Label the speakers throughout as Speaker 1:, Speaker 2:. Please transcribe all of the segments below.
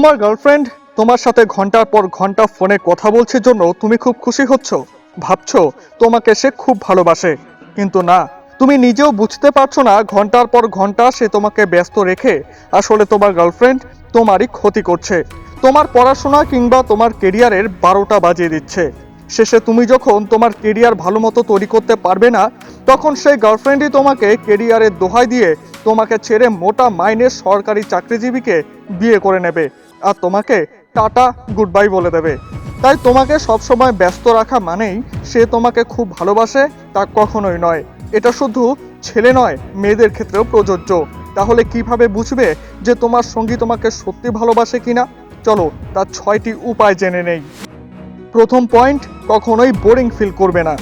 Speaker 1: তোমার গার্লফ্রেন্ড তোমার সাথে ঘন্টার পর ঘন্টা ফোনে কথা বলছে জন্য তুমি খুব খুশি হচ্ছ, ভাবছো তোমাকে সে খুব ভালোবাসে, কিন্তু না, তুমি নিজেও বুঝতে পারছো না ঘন্টার পর ঘন্টা সে তোমাকে ব্যস্ত রেখে আসলে তোমার গার্লফ্রেন্ড তোমারই ক্ষতি করছে, তোমার পড়াশোনা কিংবা তোমার কেরিয়ারের 12টা বাজিয়ে দিচ্ছে। শেষে তুমি যখন তোমার কেরিয়ার ভালো মতো তৈরি করতে পারবে না, তখন সেই গার্লফ্রেন্ডই তোমাকে কেরিয়ারের দোহাই দিয়ে তোমাকে ছেড়ে মোটা মাইনের সরকারি চাকরিজীবীকে বিয়ে করে নেবে আর তোমাকে টাটা গুড বাই বলে দেবে। তাই তোমাকে সবসময় ব্যস্ত রাখা মানেই সে তোমাকে খুব ভালোবাসে তা কখনোই নয়। এটা শুধু ছেলে নয়, মেয়েদের ক্ষেত্রেও প্রযোজ্য। তাহলে কিভাবে বুঝবে যে তোমার সঙ্গী তোমাকে সত্যি ভালোবাসে কিনা? চলো তার 6টি উপায় জেনে নেই। প্রথম পয়েন্ট, কখনোই বোরিং ফিল করবে না।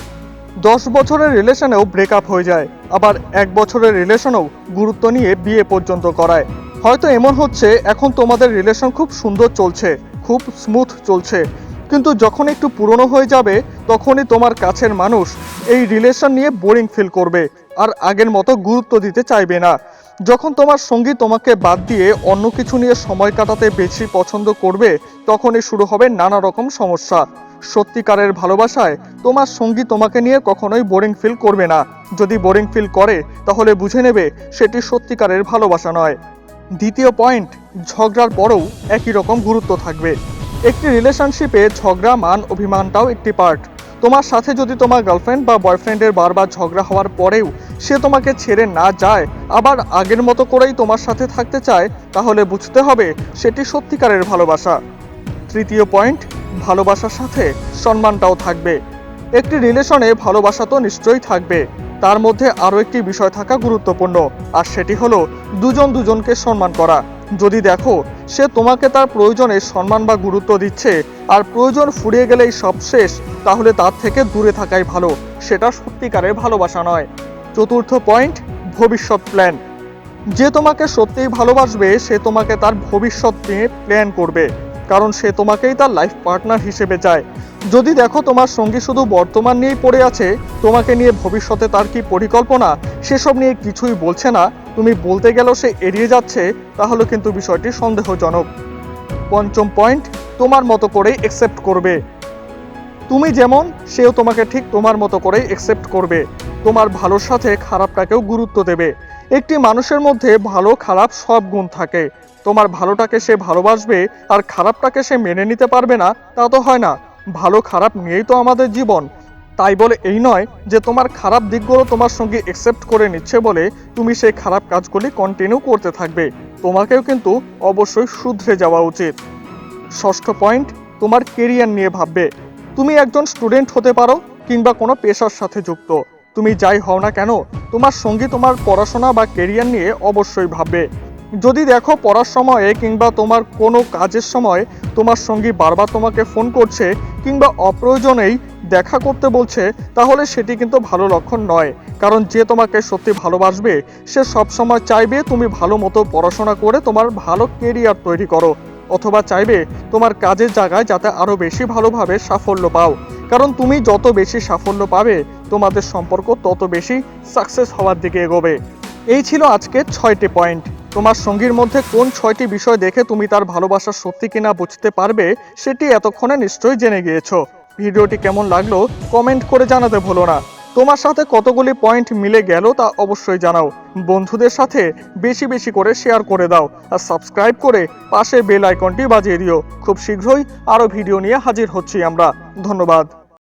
Speaker 1: 10 বছরের রিলেশনেও ব্রেকআপ হয়ে যায়, আবার 1 বছরের রিলেশনেও গুরুত্ব নিয়ে বিয়ে পর্যন্ত করায়। হয়তো এমন হচ্ছে এখন তোমাদের রিলেশন খুব সুন্দর চলছে, খুব স্মুথ চলছে, কিন্তু যখন একটু পুরনো হয়ে যাবে তখনই তোমার কাছের মানুষ এই রিলেশন নিয়ে বোরিং ফিল করবে আর আগের মতো গুরুত্ব দিতে চাইবে না। যখন তোমার সঙ্গী তোমাকে বাদ দিয়ে অন্য কিছু নিয়ে সময় কাটাতে বেশি পছন্দ করবে, তখনই শুরু হবে নানা রকম সমস্যা। সত্যিকারের ভালোবাসায় তোমার সঙ্গী তোমাকে নিয়ে কখনোই বোরিং ফিল করবে না। যদি বোরিং ফিল করে তাহলে বুঝে নেবে সেটি সত্যিকারের ভালোবাসা নয়। দ্বিতীয় পয়েন্ট, ঝগড়ার পরেও একই রকম গুরুত্ব থাকবে। একটি রিলেশনশিপে ঝগড়া, মান অভিমানটাও একটি পার্ট। তোমার সাথে যদি তোমার গার্লফ্রেন্ড বা বয়ফ্রেন্ডের বারবার ঝগড়া হওয়ার পরেও সে তোমাকে ছেড়ে না যায়, আবার আগের মতো করেই তোমার সাথে থাকতে চায়, তাহলে বুঝতে হবে সেটি সত্যিকারের ভালোবাসা। তৃতীয় পয়েন্ট, ভালোবাসার সাথে সম্মানটাও থাকবে। একটি রিলেশনে ভালোবাসা তো নিশ্চয়ই থাকবে, তার মধ্যে আরও একটি বিষয় থাকা গুরুত্বপূর্ণ, আর সেটি হলো দুজন দুজনকে সম্মান করা। যদি দেখো সে তোমাকে তার প্রয়োজনে সম্মান বা গুরুত্ব দিচ্ছে আর প্রয়োজন ফুরিয়ে গেলেই সব শেষ, তাহলে তার থেকে দূরে থাকাই ভালো। সেটা সত্যিকারের ভালোবাসা নয়। চতুর্থ পয়েন্ট, ভবিষ্যৎ প্ল্যান। যে তোমাকে সত্যিই ভালোবাসবে সে তোমাকে তার ভবিষ্যৎ নিয়ে প্ল্যান করবে, কারণ সে তোমাকেই তার লাইফ পার্টনার হিসেবে চায়। যদি দেখো তোমার সঙ্গী শুধু বর্তমান নিয়েই পড়ে আছে, তোমাকে নিয়ে ভবিষ্যতে তার কি পরিকল্পনা সেসব নিয়ে কিছুই বলছে না, তুমি বলতে গেলেও সে এড়িয়ে যাচ্ছে, তাহলে কিন্তু বিষয়টি সন্দেহজনক। পঞ্চম পয়েন্ট, তোমার মতো করেই অ্যাকসেপ্ট করবে। তুমি যেমন সেও তোমাকে ঠিক তোমার মতো করেই অ্যাকসেপ্ট করবে, তোমার ভালোর সাথে খারাপটাকেও গুরুত্ব দেবে। একটি মানুষের মধ্যে ভালো খারাপ সব গুণ থাকে। তোমার ভালোটাকে সে ভালোবাসবে আর খারাপটাকে সে মেনে নিতে পারবে না, তা তো হয় না। ভালো খারাপ নিয়েই তো আমাদের জীবন। তাই বলে এই নয় যে তোমার খারাপ দিকগুলো তোমার সঙ্গে অ্যাকসেপ্ট করে নিচ্ছে বলে তুমি সেই খারাপ কাজগুলি কন্টিনিউ করতে থাকবে। তোমাকেও কিন্তু অবশ্যই শুধরে যাওয়া উচিত। ষষ্ঠ পয়েন্ট, তোমার কেরিয়ার নিয়ে ভাববে। তুমি একজন স্টুডেন্ট হতে পারো কিংবা কোনো পেশার সাথে যুক্ত। তুমি যাই হও না কেন, তোমার সঙ্গী তোমার পড়াশোনা বা কেরিয়ার নিয়ে অবশ্যই ভাববে। যদি দেখো পড়ার সময়ে কিংবা তোমার কোনো কাজের সময় তোমার সঙ্গী বারবার তোমাকে ফোন করছে কিংবা অপ্রয়োজনেই দেখা করতে বলছে, তাহলে সেটি কিন্তু ভালো লক্ষণ নয়। কারণ যে তোমাকে সত্যি ভালোবাসবে সে সবসময় চাইবে তুমি ভালো মতো পড়াশোনা করে তোমার ভালো কেরিয়ার তৈরি করো, অথবা চাইবে তোমার কাজের জায়গায় যাতে আরও বেশি ভালোভাবে সাফল্য পাও। কারণ তুমি যত বেশি সাফল্য পাবে তোমাদের সম্পর্ক তত বেশি সাকসেস হওয়ার দিকে এগোবে। এই ছিল আজকে 6টি পয়েন্ট। তোমার সঙ্গীর মধ্যে কোন 6টি বিষয় দেখে তুমি তার ভালোবাসা সত্যি কিনা বুঝতে পারবে সেটি এতক্ষণে নিশ্চয়ই জেনে গিয়েছো। ভিডিওটি কেমন লাগলো কমেন্ট করে জানাতে ভুলো না। তোমার সাথে কতগুলি পয়েন্ট মিলে গেল তা অবশ্যই জানাও। বন্ধুদের সাথে বেশি বেশি করে শেয়ার করে দাও আর সাবস্ক্রাইব করে পাশে বেল আইকনটি বাজিয়ে দিও। খুব শীঘ্রই আরও ভিডিও নিয়ে হাজির হচ্ছি আমরা। ধন্যবাদ।